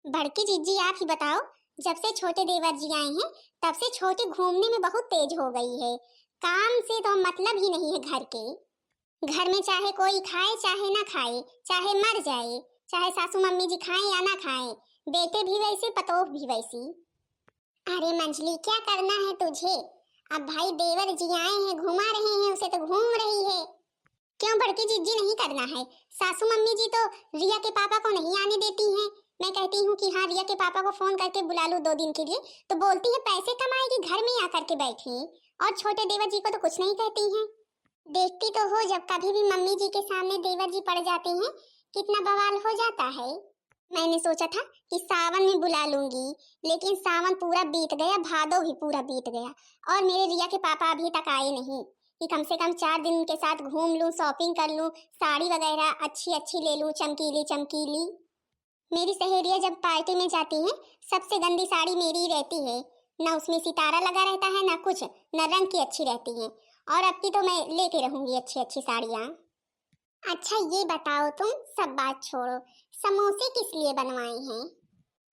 बड़की जीजी आप ही बताओ। जब से छोटे देवर जी आए हैं तब से छोटी घूमने में बहुत तेज हो गई है। काम से तो मतलब ही नहीं है घर के। घर में चाहे कोई खाए चाहे ना खाए, चाहे मर जाए, चाहे सासू मम्मी जी खाएं या ना खाएं, बेटे भी वैसे पतोह भी वैसी। अरे मंजली क्या करना है तुझे? अब भाई देवर जी आए हैं, घुमा रहे हैं उसे तो घूम रही है। क्यों बड़की जिज्जी नहीं करना है? सासू मम्मी जी तो रिया के पापा को नहीं आने देती हैं। मैं कहती हूँ कि हाँ रिया के पापा को फोन करके बुला लो 2 दिन के लिए, तो बोलती है पैसे कमाएगी, घर में आकर के बैठी। और छोटे देवर जी को तो कुछ नहीं कहती हैं। देखती तो हो जब कभी भी मम्मी जी के सामने देवर जी पड़ जाते हैं कितना बवाल हो जाता है। मैंने सोचा था कि सावन में बुला लूंगी, लेकिन सावन पूरा बीत गया, भादो भी पूरा बीत गया और मेरे रिया के पापा अभी तक आए नहीं कि कम से कम 4 दिन उनके साथ घूम लूं, शॉपिंग कर लूं, साड़ी वगैरह अच्छी अच्छी ले लूं, चमकीली चमकीली। मेरी सहेलियां जब पार्टी में जाती हैं सबसे गंदी साड़ी मेरी ही रहती है। ना उसमें सितारा लगा रहता है ना कुछ, ना रंग की अच्छी रहती है। और अब की तो मैं लेके रहूंगी अच्छी अच्छी साड़ियाँ। अच्छा ये बताओ तुम, सब बात छोड़ो, समोसे किस लिए बनवाए हैं?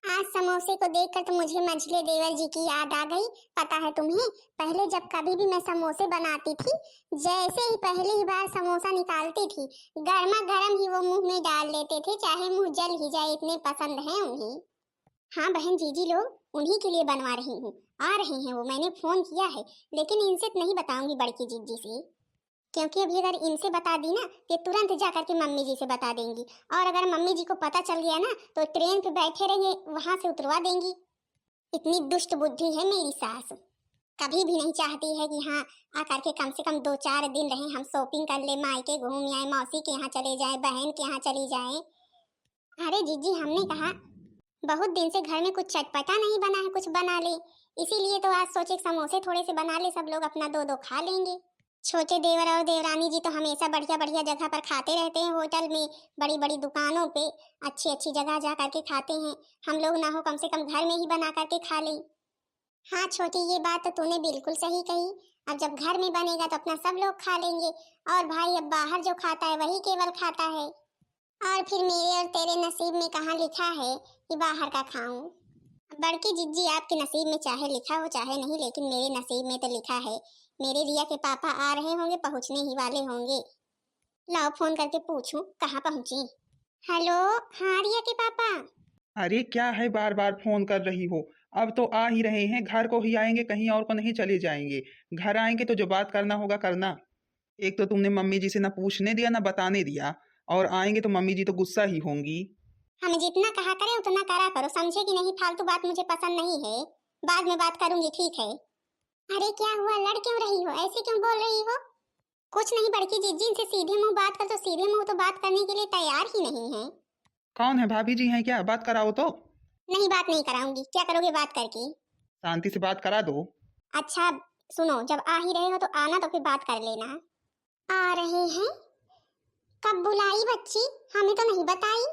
आज समोसे को देखकर तो मुझे मंझले देवर जी की याद आ गई। पता है तुम्हें, पहले जब कभी भी मैं समोसे बनाती थी, जैसे ही पहली ही बार समोसा निकालती थी, गर्मा गर्म ही वो मुंह में डाल लेते थे, चाहे मुंह जल ही जाए, इतने पसंद है उन्हें। हाँ बहन जीजी लोग उन्हीं के लिए बनवा रही हूँ। आ रहे हैं वो, मैंने फोन किया है, लेकिन इनसे नहीं बताऊंगी बड़की जीजी से, क्योंकि अभी अगर इनसे बता दी ना तो तुरंत जाकर के मम्मी जी से बता देंगी। और अगर मम्मी जी को पता चल गया ना तो ट्रेन पे बैठे रहेंगे, वहां से उतरवा देंगी। इतनी दुष्ट बुद्धि है मेरी सास। कभी भी नहीं चाहती है कि हाँ आकर के कम से कम 2-4 दिन रहे, हम शॉपिंग कर ले, मायके घूम आए, मौसी के यहाँ चले जाए, बहन के यहाँ चली जाए। अरे जीजी हमने कहा बहुत दिन से घर में कुछ चटपटा नहीं बना है, कुछ बना ले, इसीलिए तो आज सोचे समोसे थोड़े से बना ले, सब लोग अपना 2-2 खा लेंगे। छोटे देवर और देवरानी जी तो हमेशा बढ़िया बढ़िया जगह पर खाते रहते हैं, होटल में, बड़ी बड़ी दुकानों पे, अच्छी अच्छी जगह जा करके खाते हैं। हम लोग ना हो कम से कम घर में ही बना करके खा लें। हाँ छोटी ये बात तो तूने बिल्कुल सही कही। अब जब घर में बनेगा तो अपना सब लोग खा लेंगे। और भाई अब बाहर जो खाता है वही केवल खाता है। और फिर मेरे और तेरे नसीब में कहाँ लिखा है कि बाहर का खाऊं? बड़की जिज्जी आपके नसीब में चाहे लिखा हो चाहे नहीं, लेकिन मेरे नसीब में तो लिखा है। मेरे रिया के पापा आ रहे होंगे, पहुंचने ही वाले होंगे। लाओ फोन करके पूछूं कहाँ पहुंची। हेलो, हाँ रिया के पापा। अरे क्या है, बार बार फोन कर रही हो? अब तो आ ही रहे हैं, घर को ही आएंगे, कहीं और को नहीं चले जाएंगे। घर आएंगे तो जो बात करना होगा करना। एक तो तुमने मम्मी जी से ना पूछने दिया ना बताने दिया, और आएंगे तो मम्मी जी तो गुस्सा ही होंगी। हमें जितना कहा करे उतना करा करो, समझे कि नहीं? फालतू बात मुझे पसंद नहीं है, बाद में बात करूंगी, ठीक है? अरे क्या हुआ, लड़ क्यों रही हो, ऐसे क्यों बोल रही हो? कुछ नहीं बड़की जीजी, इनसे सीधे मुंह बात कर, तो सीधे मुंह तो बात करने के लिए तैयार ही नहीं है। कौन है, भाभी जी हैं क्या? बात कराओ तो। नहीं बात नहीं कराऊंगी, क्या करोगे बात करके? शांति से बात करा दो। अच्छा सुनो, जब आ ही रहे हो तो आना, तो फिर बात कर लेना। आ रहे हैं? कब बुलाई बच्ची, हमें तो नहीं बताई।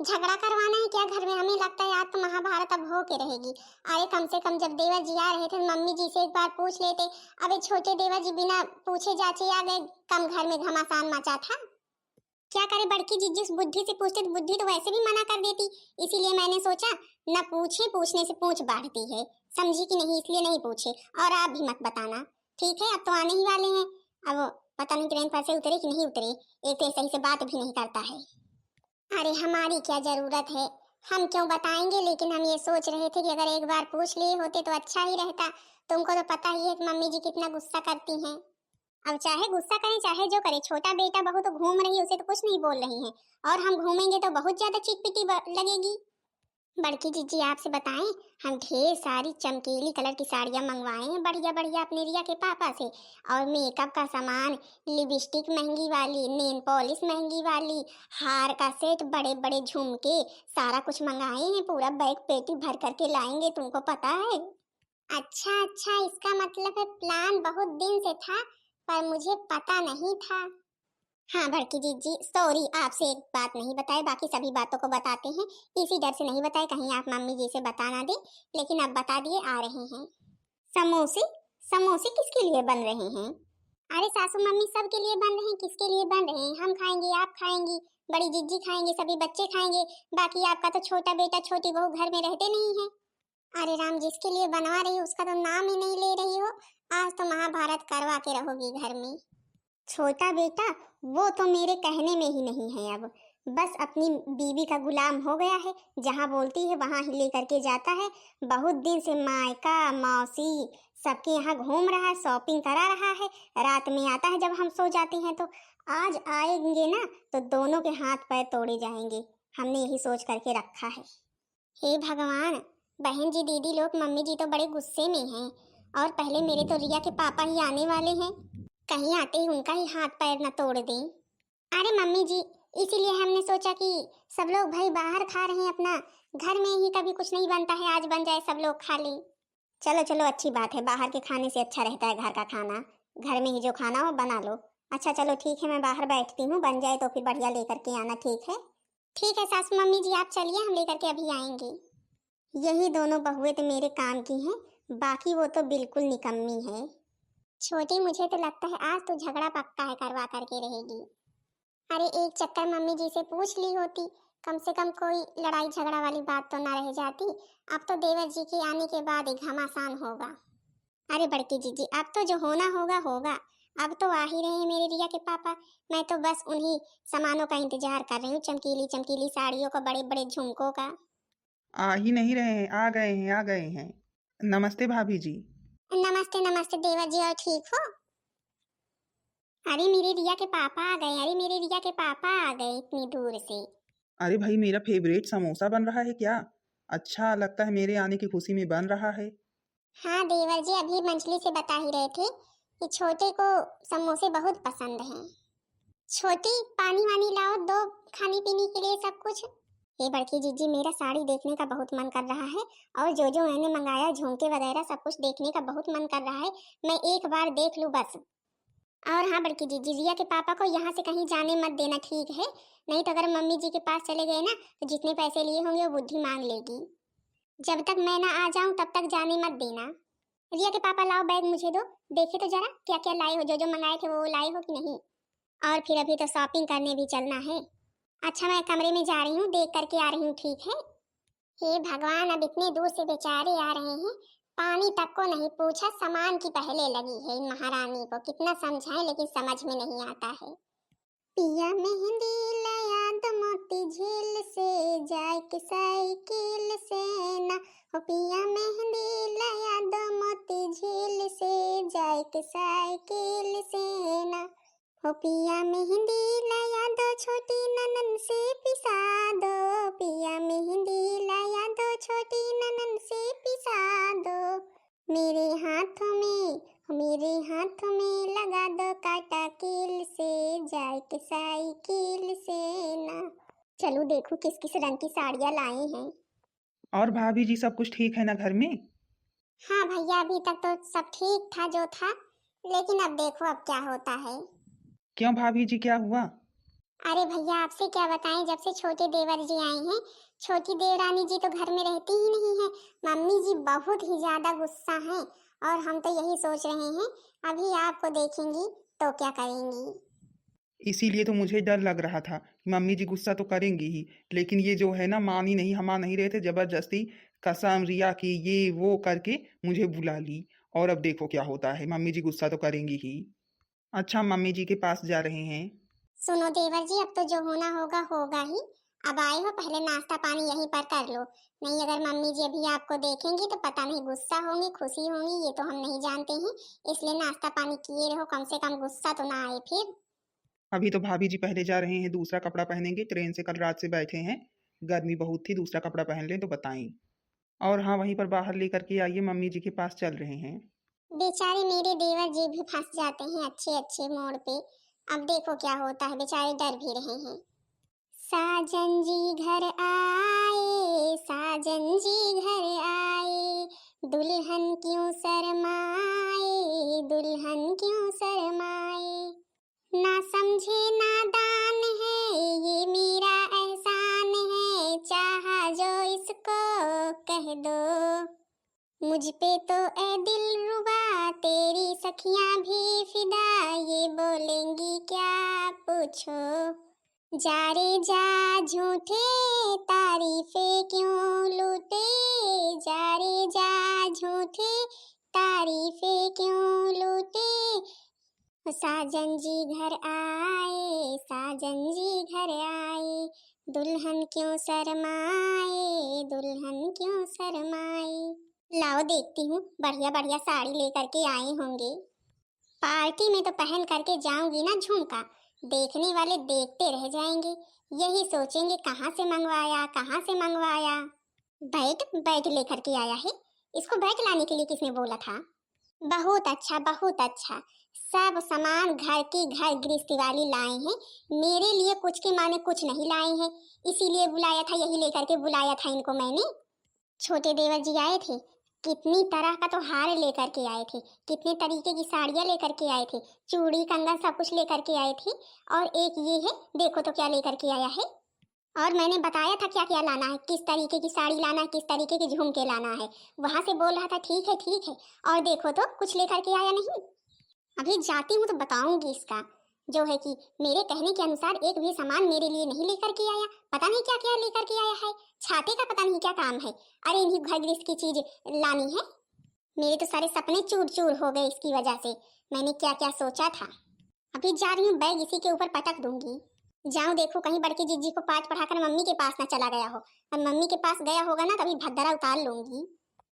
झगड़ा करवाना है क्या घर में? हमें लगता है आज तो महाभारत अब हो के रहेगी। अरे कम से कम जब देवर जी आ रहे थे मम्मी जी से एक बार पूछ लेते। अबे छोटे देवर जी बिना पूछे जाचे आ गए, कम घर में घमासान मचा था। क्या करे बड़की जी, जिस बुद्धि से पूछते तो बुद्धि तो वैसे भी मना कर देती। इसीलिए मैंने सोचा न पूछे, पूछने से पूछ बढ़ती है, समझी कि नहीं? इसलिए नहीं पूछे। और आप भी मत बताना, ठीक है? अब तो आने ही वाले हैं। अब पता नहीं ट्रेन पर से उतरे कि नहीं उतरे, एक तो सही से बात भी नहीं करता है। अरे हमारी क्या जरूरत है, हम क्यों बताएंगे? लेकिन हम ये सोच रहे थे कि अगर एक बार पूछ लिए होते तो अच्छा ही रहता। तुमको तो पता ही है कि मम्मी जी कितना गुस्सा करती हैं। अब चाहे गुस्सा करें चाहे जो करे, छोटा बेटा बहू तो घूम रही है, उसे तो कुछ नहीं बोल रही हैं। और हम घूमेंगे तो बहुत ज्यादा चिटपिटी लगेगी। बड़की जीजी आपसे बताएं, हम ढेर सारी चमकीली कलर की साड़ियां मंगवाए हैं बढ़िया बढ़िया अपने रिया के पापा से। और मेकअप का सामान, लिपस्टिक महंगी वाली, नेल पॉलिश महंगी वाली, हार का सेट, बड़े बड़े झुमके, सारा कुछ मंगाए हैं। पूरा बैग पेटी भर करके लाएंगे, तुमको पता है? अच्छा अच्छा, इसका मतलब है प्लान बहुत दिन से था पर मुझे पता नहीं था। हाँ भड़की जीजी सॉरी, आपसे एक बात नहीं बताए, बाकी सभी बातों को बताते हैं। इसी डर से नहीं बताए कहीं आप मम्मी जी से बता ना दे, लेकिन अब बता दिए, आ रहे हैं। समोसे? समोसे किसके लिए बन रहे हैं? अरे सासू मम्मी सबके लिए बन रहे हैं, किसके लिए बन रहे हैं? हम खाएंगे, आप खाएंगी, बड़ी जीजी खाएंगे, सभी बच्चे खाएंगे। बाकी आपका तो छोटा बेटा छोटी बहू घर में रहते नहीं है। अरे राम, जिसके लिए बनवा रही हो उसका तो नाम ही नहीं ले रही हो। आज तो महाभारत करवा के रहोगी घर में। छोटा बेटा वो तो मेरे कहने में ही नहीं है, अब बस अपनी बीवी का गुलाम हो गया है। जहाँ बोलती है वहाँ ही लेकर के जाता है। बहुत दिन से मायका मौसी सबके यहाँ घूम रहा है, शॉपिंग करा रहा है। रात में आता है जब हम सो जाते हैं तो। आज आएंगे ना तो दोनों के हाथ पैर तोड़े जाएंगे। हमने यही सोच करके रखा है। हे भगवान, बहन जी दीदी लोग मम्मी जी तो बड़े गुस्से में हैं। और पहले मेरे तो रिया के पापा ही आने वाले हैं, कहीं आते ही उनका ही हाथ पैर न तोड़ दें। अरे मम्मी जी, इसीलिए हमने सोचा कि सब लोग भाई बाहर खा रहे हैं अपना, घर में ही कभी कुछ नहीं बनता है, आज बन जाए सब लोग खा लें। चलो चलो अच्छी बात है, बाहर के खाने से अच्छा रहता है घर का खाना। घर में ही जो खाना हो बना लो। अच्छा चलो ठीक है, मैं बाहर बैठती हूँ, बन जाए तो फिर बढ़िया लेकर के आना। ठीक है? ठीक है सासू मम्मी जी, आप चलिए, हम लेकर के अभी आएंगे। यही दोनों बहुएं तो मेरे काम की हैं, बाकी वो तो बिल्कुल निकम्मी है। छोटी, मुझे तो लगता है आज तो झगड़ा पक्का है, करवा करके रहेगी। अरे एक चक्कर मम्मी जी से पूछ ली होती, कम से कम कोई लड़ाई झगड़ा वाली बात तो ना रह जाती। अब तो देवर जी के आने के बाद ही घमासान होगा। अरे बड़की जीजी, अब तो जो होना होगा होगा। अब तो आ ही रहे हैं मेरे रिया के पापा। मैं तो बस उन्हीं सामानों का इंतजार कर रही हूँ, चमकीली चमकीली साड़ियों का, बड़े बड़े झुमकों का। आ ही नहीं रहे हैं, आ गए हैं, आ गए हैं। नमस्ते भाभी जी। नमस्ते नमस्ते देवर जी, और ठीक हो? अरे मेरे रिया के पापा आ गए, अरे मेरे रिया के पापा आ गए इतनी दूर से। अरे भाई, मेरा फेवरेट समोसा बन रहा है क्या? अच्छा लगता है, मेरे आने की खुशी में बन रहा है। हाँ देवर जी, अभी मंजली से बता ही रहे थे कि छोटे को समोसे बहुत पसंद हैं। छोटी, पानी वानी लाओ, दो खाने पीने के लिए सब कुछ। ये बड़की जीजी, मेरा साड़ी देखने का बहुत मन कर रहा है, और जो जो मैंने मंगाया झुमके वगैरह सब कुछ देखने का बहुत मन कर रहा है। मैं एक बार देख लूं बस। और हाँ बड़की जीजी, रिया के पापा को यहाँ से कहीं जाने मत देना, ठीक है? नहीं तो अगर मम्मी जी के पास चले गए ना तो जितने पैसे लिए होंगे वो बुद्धि मांग लेगी। जब तक मैं ना आ जाऊं तब तक जाने मत देना। रिया के पापा लाओ बैग मुझे दो, देखे तो जरा क्या क्या लाए हो, जो जो मंगाए थे वो लाए हो कि नहीं। और फिर अभी तो शॉपिंग करने भी चलना है। अच्छा मैं कमरे में जा रही हूँ, देख करके आ रही हूँ, ठीक है? हे भगवान, अब इतने दूर से बेचारे आ रहे हैं, पानी तक को नहीं पूछा, सामान की पहले लगी है इन महारानी को। कितना समझाएं लेकिन समझ में नहीं आता है। पिया मेहंदी लया दो मोती झील से, जाए कि साइकिल से ना। हो पिया मेहंदी लया दो मोती झील से, जाए कि साइकिल से ना। हो पिया मेहंदी लया दो छोटी ननन से पिसा दो। पिया मेहंदी लया दो छोटी ननन से पिसा दो। मेरे हाथों में लगा दो काटा कील से, जाए के साइकिल से ना। चलो देखो किस किस रंग की साड़ियाँ लाई हैं। और भाभी जी, सब कुछ ठीक है ना घर में? हाँ भैया, अभी तक तो सब ठीक था जो था, लेकिन अब देखो अब क्या होता है। क्यों भाभी जी, क्या हुआ? अरे भैया, आपसे क्या बताएं, जब से छोटे देवर जी आए हैं, छोटी देवरानी जी तो घर में रहती ही नहीं है। मम्मी जी बहुत ही ज्यादा गुस्सा हैं, और हम तो यही सोच रहे हैं अभी आपको देखेंगी तो क्या करेंगी। इसीलिए तो मुझे डर लग रहा था कि मम्मी जी गुस्सा तो करेंगी ही, लेकिन ये जो है ना, मान ही नहीं, हम मान नहीं रहे थे, जबरदस्ती कसम रिया की ये वो करके मुझे बुला ली। और अब देखो क्या होता है, मम्मी जी गुस्सा तो करेंगी ही। अच्छा, मम्मी जी के पास जा रहे हैं? सुनो देवर जी, अब तो जो होना होगा होगा ही। अब आए हो, पहले नाश्ता पानी यहीं पर कर लो, नहीं अगर मम्मी जी अभी आपको देखेंगी तो पता नहीं गुस्सा होंगी खुशी होंगी, ये तो हम नहीं जानते हैं। इसलिए नाश्ता पानी किए रहो, कम से कम गुस्सा तो ना आए फिर। अभी तो भाभी जी पहले जा रहे हैं, दूसरा कपड़ा पहनेंगे, ट्रेन से कल रात से बैठे हैं, गर्मी बहुत थी, दूसरा कपड़ा पहन लें तो बताएं। और हाँ, वहीं पर बाहर लेकर के आइए, मम्मी जी के पास चल रहे हैं। बेचारे मेरे देवर जी भी फंस जाते हैं अच्छे अच्छे मोड़ पे। अब देखो क्या होता है, बेचारे डर भी रहे हैं। साजन जी घर आए, साजन जी घर आए, दुल्हन क्यों शर्माए, दुल्हन क्यों शर्माए। ना समझे नादान है, ये मेरा एहसान है, चाहा जो इसको कह दो। मुझ पे तो ए दिल रुबा, तेरी सखियां भी फिदा, ये बोलेंगी क्या पूछो। जा रे जा झूठे तारीफें क्यों लूटे, जा रे जा झूठे तारीफें क्यों लूटे, साजन जी घर आए, साजन जी घर आए, दुल्हन क्यों शर्माए, दुल्हन क्यों शर्माए। लाओ देखती हूँ, बढ़िया बढ़िया साड़ी लेकर के आए होंगे। पार्टी में तो पहन करके जाऊंगी ना झुमका, देखने वाले देखते रह जाएंगे, यही सोचेंगे कहाँ से मंगवाया, कहाँ से मंगवाया। बैट बैट लेकर के आया है, इसको बैट लाने के लिए किसने बोला था? बहुत अच्छा, बहुत अच्छा। सब सामान घर की घर गृहस्थी वाली लाए हैं, मेरे लिए कुछ के माने कुछ नहीं लाए हैं, इसीलिए बुलाया था, यही लेकर के बुलाया था इनको मैंने। छोटे देवर जी आए थे, कितनी तरह का तो हार लेकर के आए थे, कितने तरीके की साड़ियाँ लेकर के आए थे, चूड़ी कंगन सब कुछ लेकर के आए थे। और एक ये है, देखो तो क्या लेकर के आया है। और मैंने बताया था क्या क्या लाना है, किस तरीके की साड़ी लाना है, किस तरीके के झुमके लाना है। वहां से बोल रहा था ठीक है ठीक है, और देखो तो कुछ लेकर के आया नहीं। अभी जाती हूँ तो बताऊंगी इसका, जो है कि मेरे कहने के अनुसार एक भी सामान मेरे लिए नहीं लेकर के आया, पता नहीं क्या क्या लेकर के आया है, छाते का पता नहीं क्या काम है। अरे इन्हीं घर गृहस्थ की चीज लानी है। मेरे तो सारे सपने चूर चूर हो गए इसकी वजह से, मैंने क्या क्या सोचा था। अभी जा रही हूँ, बैग इसी के ऊपर पटक दूंगी। जाऊं देखो कहीं बड़की जीजी को पाठ पढ़ाकर मम्मी के पास ना चला गया हो, अब मम्मी के पास गया होगा ना तभी भद्दरा उतार लूंगी।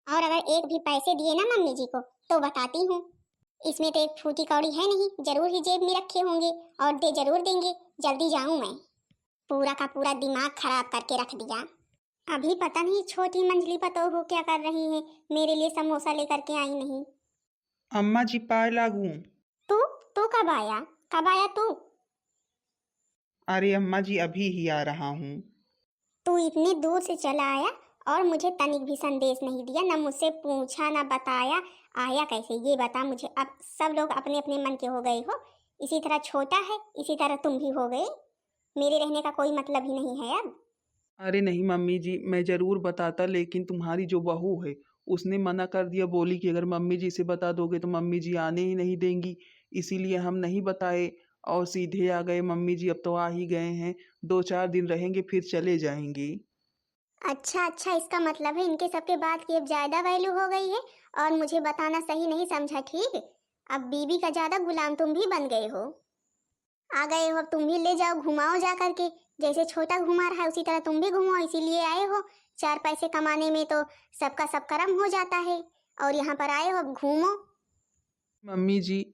और अगर एक भी पैसे दिए ना मम्मी जी को तो बताती हूँ, इसमें तो एक फूटी कौड़ी है नहीं, जरूर ही जेब में रखे होंगे और दे जरूर देंगे। जल्दी जाऊं मैं, पूरा का पूरा दिमाग खराब करके रख दिया। अभी पता नहीं छोटी मंजली पतोहू क्या कर रही है, मेरे लिए समोसा लेकर के आई नहीं। अम्मा जी पाए लागू। तू तू कब आया, कब आया तू? अरे अम्मा जी अभी ही आ रहा हूँ। तू इतनी दूर से चला आया और मुझे तनिक भी संदेश नहीं दिया, ना मुझसे पूछा ना बताया, आया कैसे ये बता मुझे। अब सब लोग अपने अपने मन के हो गए हो, इसी तरह छोटा है इसी तरह तुम भी हो गए, मेरे रहने का कोई मतलब ही नहीं है अब। अरे नहीं मम्मी जी, मैं ज़रूर बताता, लेकिन तुम्हारी जो बहू है उसने मना कर दिया, बोली कि अगर मम्मी जी से बता दोगे तो मम्मी जी आने ही नहीं देंगी, इसीलिए हम नहीं बताए और सीधे आ गए। मम्मी जी अब तो आ ही गए हैं, 2-4 दिन रहेंगे फिर चले जाएंगे। अच्छा अच्छा, इसका मतलब है इनके सबके बात की अब ज्यादा वैल्यू हो गई है और मुझे बताना सही नहीं समझा, ठीक? अब बीबी का ज्यादा गुलाम तुम भी बन गए हो, आ गए हो, अब तुम भी ले जाओ घुमाओ जा करके, जैसे छोटा घुमा रहा है उसी तरह तुम भी घुमाओ, इसीलिए आए हो। 4 पैसे कमाने में तो सबका सब कर्म हो जाता है, और यहाँ पर आए हो अब घूमो। मम्मी जी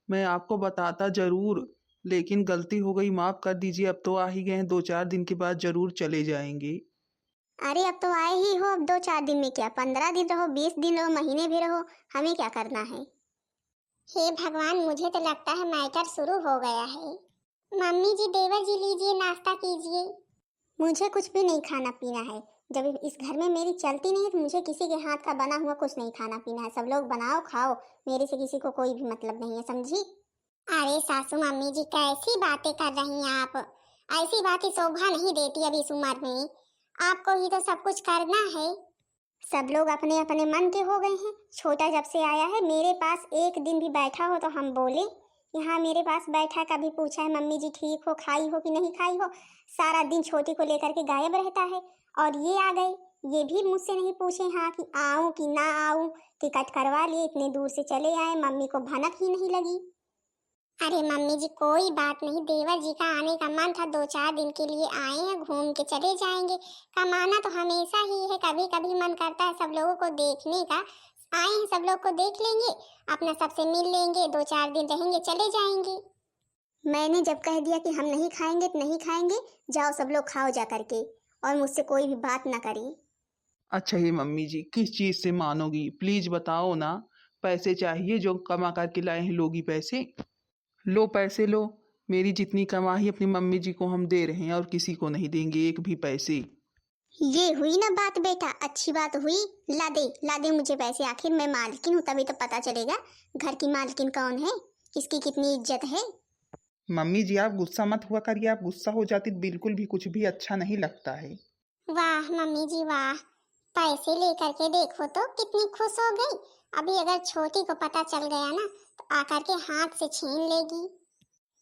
मैं आपको बताता ज़रूर, लेकिन गलती हो गई, माफ़ कर दीजिए। अब तो आ ही गए हैं, 2-4 दिन के बाद ज़रूर चले जाएंगे। अरे अब तो आए ही हो, अब 2-4 दिन में क्या, 15 दिन रहो, 20 दिन रहो, महीने भी रहो, हमें क्या करना है। हे भगवान, मुझे तो लगता है मैटर शुरू हो गया है। मम्मी जी देवर जी लीजिए नाश्ता कीजिए। मुझे कुछ भी नहीं खाना पीना है, जब इस घर में मेरी चलती नहीं है तो मुझे किसी के हाथ का बना हुआ कुछ नहीं खाना पीना है। सब लोग बनाओ खाओ, मेरे से किसी को कोई भी मतलब नहीं है, समझी? अरे सासू मम्मी जी कैसी बातें कर रही हैं आप, ऐसी बातें शोभा नहीं देती अब इस उम्र में, आपको ही तो सब कुछ करना है। सब लोग अपने अपने मन के हो गए हैं, छोटा जब से आया है मेरे पास एक दिन भी बैठा हो तो हम बोले, यहाँ मेरे पास बैठा कभी पूछा है मम्मी जी ठीक हो, खाई हो कि नहीं खाई हो, सारा दिन छोटी को लेकर के गायब रहता है। और ये आ गए, ये भी मुझसे नहीं पूछे हाँ कि आऊं कि ना आऊं, टिकट करवा लिए, इतने दूर से चले आए, मम्मी को भनक ही नहीं लगी। अरे मम्मी जी कोई बात नहीं, देवर जी का आने का मन था, 2-4 दिन के लिए आए हैं, घूम के चले जाएंगे। कमाना तो हमेशा ही है, कभी कभी मन करता है सब लोगों को देखने का, आए हैं सब लोग को देख लेंगे, अपना सबसे मिल लेंगे, 2-4 दिन रहेंगे चले जाएंगे। मैंने जब कह दिया कि हम नहीं खाएंगे तो नहीं खाएंगे, जाओ सब लोग खाओ जा करके, और मुझसे कोई भी बात ना करी। अच्छा ये मम्मी जी किस चीज़ से मानोगी, प्लीज़ बताओ ना। पैसे चाहिए जो कमा करके लाए हैं, लोगी पैसे, लो पैसे लो। मेरी जितनी कमाई अपनी मम्मी जी को हम दे रहे हैं और किसी को नहीं देंगे एक भी पैसे। ये हुई ना बात बेटा, अच्छी बात हुई, ला दे मुझे पैसे, आखिर मैं मालकिन हूँ, तभी तो पता चलेगा घर की मालकिन कौन है, किसकी कितनी इज्जत है। मम्मी जी आप गुस्सा मत हुआ करिए, आप गुस्सा हो जाती तो बिल्कुल भी कुछ भी अच्छा नहीं लगता है। वाह मम्मी जी वाह, पैसे लेकर के देखो तो कितनी खुश हो गई। अभी अगर छोटी को पता चल गया ना तो आकर के हाथ से छीन लेगी।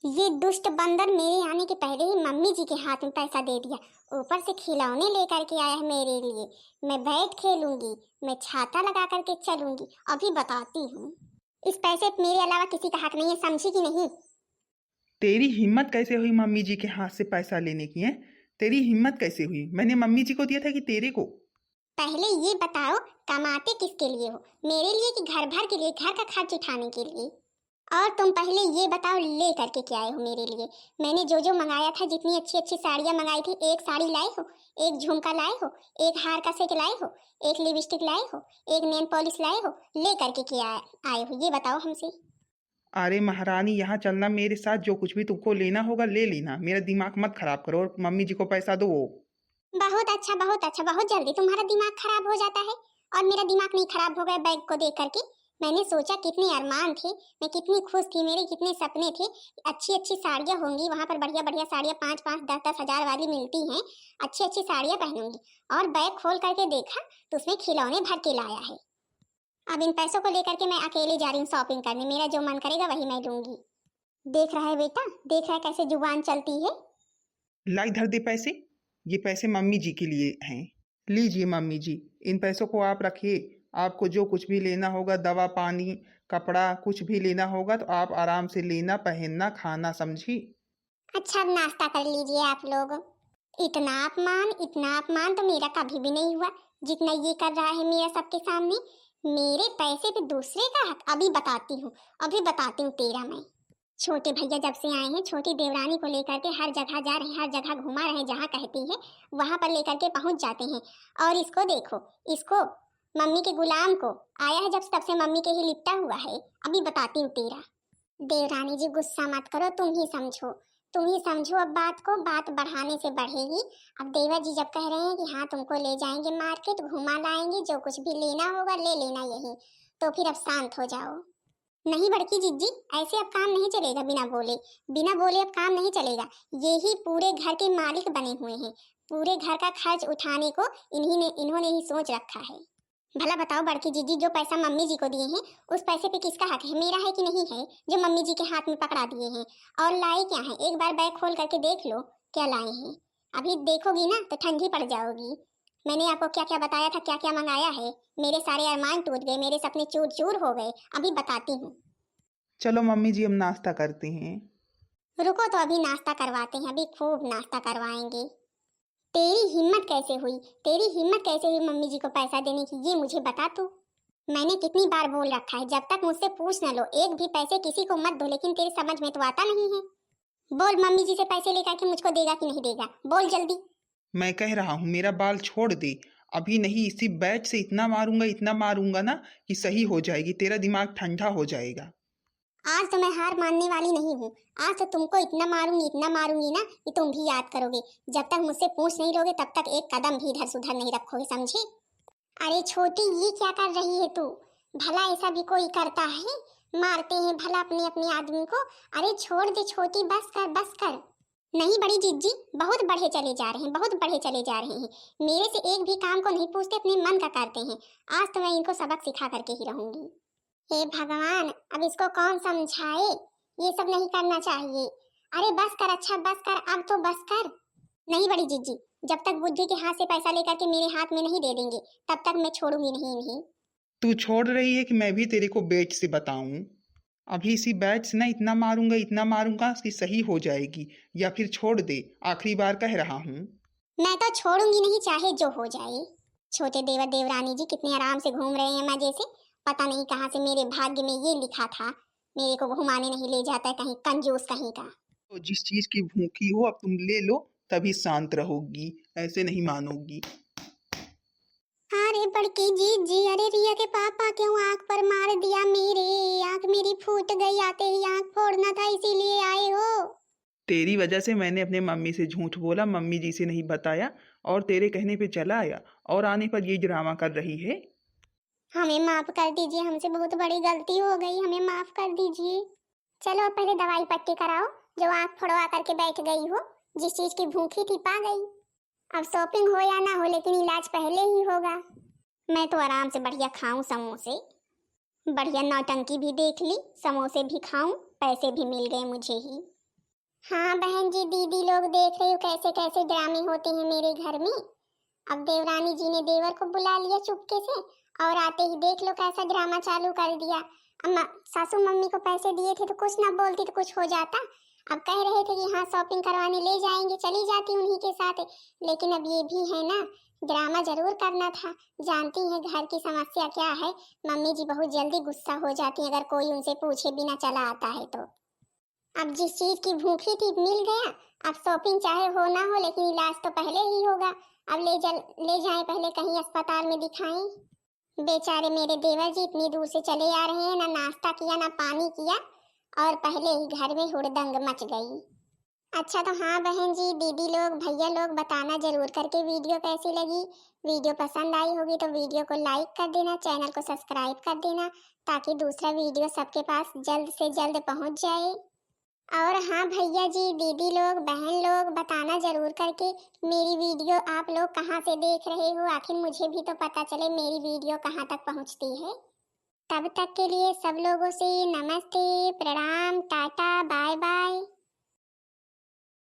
ये दुष्ट बंदर मेरे आने के पहले ही मम्मी जी के हाथ में पैसा दे दिया, ऊपर से खिलौने लेकर के आया है मेरे लिए। मैं बैट खेलूंगी, मैं छाता लगा करके चलूंगी, अभी बताती हूँ। इस पैसे पे मेरे अलावा किसी का हक नहीं है, समझी कि नहीं? तेरी हिम्मत कैसे हुई मम्मी जी के हाथ से पैसा लेने की है? तेरी हिम्मत कैसे हुई? मैंने मम्मी जी को दिया था कि तेरे को? पहले ये बताओ, कमाते किसके लिए हो? मेरे लिए कि घर भर के लिए, घर का खर्च उठाने के लिए? और तुम पहले ये बताओ, ले करके क्या आए हो मेरे लिए? मैंने जो जो मंगाया था, जितनी अच्छी अच्छी साड़ियाँ मंगाई थी, एक साड़ी लाए हो, एक झुमका लाए हो, एक हार का सेट लाए हो, एक लिपस्टिक लाए हो, एक नेल पॉलिश लाए हो, ले करके क्या आए हो ये बताओ हमसे। अरे महारानी, यहाँ चलना मेरे साथ, जो कुछ भी तुमको लेना होगा ले लेना, मेरा दिमाग मत खराब करो और मम्मी जी को पैसा दो। बहुत अच्छा, बहुत अच्छा, बहुत जल्दी तुम्हारा दिमाग खराब हो जाता है। और मेरा दिमाग नहीं खराब हो गया बैग को देख करके। मैंने सोचा कितने अरमान थे, मैं कितनी खुश थी, मेरे कितने सपने थे। अच्छी अच्छी साड़ियाँ होंगी वहाँ पर, बढ़िया बढ़िया साड़ियाँ 5-5, 10-10 हजार वाली मिलती हैं। अच्छी अच्छी साड़ियाँ पहनूंगी। और बैग खोल करके देखा तो उसमें खिलौने भर के लाया है। अब इन पैसों को लेकर के मैं अकेले जा रही हूँ शॉपिंग करने, मेरा जो मन करेगा वही मैं लूंगी। देख रहा है बेटा, देख रहा है कैसे जुबान चलती है। ला इधर दे पैसे। ये पैसे मम्मी जी के लिए हैं। लीजिए मम्मी जी, इन पैसों को आप रखिए। आपको जो कुछ भी लेना होगा, दवा पानी कपड़ा कुछ भी लेना होगा तो आप आराम से लेना, पहनना, खाना, समझी? अच्छा, अब नाश्ता कर लीजिए आप लोग। इतना अपमान तो मेरा कभी भी नहीं हुआ जितना ये कर रहा है मेरा सबके सामने। मेरे पैसे पे दूसरे का हक, अभी बताती हूँ, अभी बताती हूँ तेरा मैं। छोटे भैया जब से आए हैं, छोटी देवरानी को लेकर के हर जगह जा रहे हैं, हर जगह घुमा रहे हैं, जहाँ कहती है वहां पर लेकर के पहुंच जाते हैं। और इसको देखो, इसको, मम्मी के गुलाम को, आया है जब से तब से मम्मी के ही लिपटा हुआ है। अभी बताती हूँ तेरा। देवरानी जी गुस्सा मत करो, तुम ही समझो अब बात को, बात बढ़ाने से बढ़ेगी। अब देवर जी जब कह रहे हैं कि हाँ तुमको ले जाएंगे मार्केट, घुमा लाएंगे, जो कुछ भी लेना होगा ले लेना यही, तो फिर अब शांत हो जाओ। नहीं बड़की जिज्जी, ऐसे अब काम नहीं चलेगा, बिना बोले अब काम नहीं चलेगा। ये ही पूरे घर के मालिक बने हुए हैं, पूरे घर का खर्च उठाने को इन्होंने ही सोच रखा है। भला बताओ बड़की जीजी, जो पैसा मम्मी जी को दिए हैं उस पैसे पे किसका हक है? मेरा है कि नहीं है, जो मम्मी जी के हाथ में पकड़ा दिए हैं? और लाए क्या है? एक बार बैग खोल करके देख लो क्या लाए हैं। अभी देखोगी ना तो ठंडी पड़ जाओगी। मैंने आपको क्या क्या बताया था, क्या क्या मंगाया है। मेरे सारे अरमान टूट गए, मेरे सपने चूर चूर हो गए। अभी बताती हूँ। चलो मम्मी जी, हम नाश्ता करते हैं। रुको तो अभी नाश्ता करवाते हैं, अभी खूब नाश्ता करवाएंगे। तेरी हिम्मत कैसे हुई, तेरी हिम्मत कैसे हुई मम्मी जी को पैसा देने की, ये मुझे बता तू। मैंने कितनी बार बोल रखा है, जब तक मुझसे पूछ न लो एक भी पैसे किसी को मत दो, लेकिन तेरे समझ में तो आता नहीं है। बोल, मम्मी जी से पैसे लेकर के मुझको देगा कि नहीं देगा? बोल जल्दी। मैं कह रहा हूँ मेरा बाल छोड़ दे। अभी नहीं, इसी बैच से इतना मारूंगा ना कि सही हो जाएगी, तेरा दिमाग ठंडा हो जाएगा। आज तो मैं हार मानने वाली नहीं हूँ। आज तो तुमको इतना मारूंगी ना कि तुम भी याद करोगे। जब तक मुझसे पूछ नहीं लोगे तब तक एक कदम भी इधर सुधर नहीं रखोगे, समझे? अरे छोटी, ये क्या कर रही है तू? भला ऐसा भी कोई करता है? मारते हैं भला अपने अपने आदमी को। अरे छोड़ दे छोटी, बस कर बस कर। नहीं बड़ी जिज्जी, बहुत बढ़े चले जा रहे हैं, बहुत बढ़े चले जा रहे हैं। मेरे से एक भी काम को नहीं पूछते, अपने मन का करते हैं। आज तो मैं इनको सबक सिखा करके ही रहूंगी। हे भगवान, अब इसको कौन समझाए? ये सब नहीं करना चाहिए। अरे बस कर, अच्छा बस कर, अब तो बस कर। नहीं बड़ी जीजी, जब तक बुद्धि के हाथ से पैसा लेकर के मेरे हाथ में नहीं दे देंगे तब तक मैं छोड़ूंगी नहीं। तू छोड़ रही है कि मैं भी तेरे को बेच से बताऊं? अभी इसी बैच से ना इतना मारूंगा कि सही हो जाएगी, या फिर छोड़ दे, आखिरी बार कह रहा हूँ। मैं तो छोड़ूंगी नहीं, चाहे जो हो जाए। छोटे देवर देवरानी जी कितने आराम से घूम रहे हैं मजे से। पता नहीं कहाँ से मेरे भाग्य में ये लिखा था, मेरे को घुमाने नहीं ले जाता है, कहीं कंजूस कहीं का। तो जिस चीज की भूखी हो अब तुम ले लो, तभी शांत रहोगी, ऐसे नहीं मानोगी। अरे बड़की जी, अरे रिया के पापा क्यों आंख पर मार दिया? मेरे आंख मेरी फूट गई, आते ही आंख फोड़ना था इसीलिए आए हो? तेरी वजह से मैंने अपने मम्मी से झूठ बोला, मम्मी जी से नहीं बताया, और तेरे कहने पे चला आया, और आने पर ये ड्रामा कर रही है। हमें माफ कर दीजिए, हमसे बहुत बड़ी गलती हो गई, हमें माफ कर दीजिए। चलो अब पहले दवाई पट्टी कराओ, जो आंख फोड़वा करके बैठ गई हो। जिस चीज की भूखी थी पा गई। अब शॉपिंग हो या ना हो, लेकिन इलाज पहले ही होगा। मैं तो आराम से बढ़िया खाऊं समोसे, बढ़िया नौटंकी भी देख ली, समोसे भी खाऊं, पैसे भी मिल गए मुझे ही। हाँ बहन जी, दीदी लोग देख रही हो कैसे कैसे ड्रामे होते हैं मेरे घर में। अब देवरानी जी ने देवर को बुला लिया चुपके से, और आते ही देख लो कैसा ड्रामा चालू कर दिया। अम्मा, सासू मम्मी को पैसे दिए थे तो कुछ ना बोलती तो कुछ हो जाता। अब कह रहे थे कि हाँ शॉपिंग करवाने ले जाएंगे, चली जाती उन्हीं के साथ। लेकिन अब ये भी है ना, ड्रामा जरूर करना था। जानती है घर की समस्या क्या है, मम्मी जी बहुत जल्दी गुस्सा हो जाती है अगर कोई उनसे पूछे बिना चला आता है तो। अब जिस चीज की भूखी थी मिल गया। अब शॉपिंग चाहे हो ना हो लेकिन इलाज तो पहले ही होगा। अब ले जाएं पहले कहीं अस्पताल में दिखाएं। बेचारे मेरे देवर जी इतनी दूर से चले आ रहे हैं, ना नाश्ता किया ना पानी किया, और पहले ही घर में हुड़दंग मच गई। अच्छा तो हाँ बहन जी, दीदी लोग भैया लोग बताना जरूर करके वीडियो कैसी लगी। वीडियो पसंद आई होगी तो वीडियो को लाइक कर देना, चैनल को सब्सक्राइब कर देना, ताकि दूसरा वीडियो सबके पास जल्द से जल्द पहुंच जाए। और हाँ भैया जी, दीदी लोग बहन लोग बताना जरूर करके मेरी वीडियो आप लोग कहाँ से देख रहे हो, आखिर मुझे भी तो पता चले मेरी वीडियो कहाँ तक पहुँचती है। तब तक के लिए सब लोगों से नमस्ते, प्रणाम, टाटा,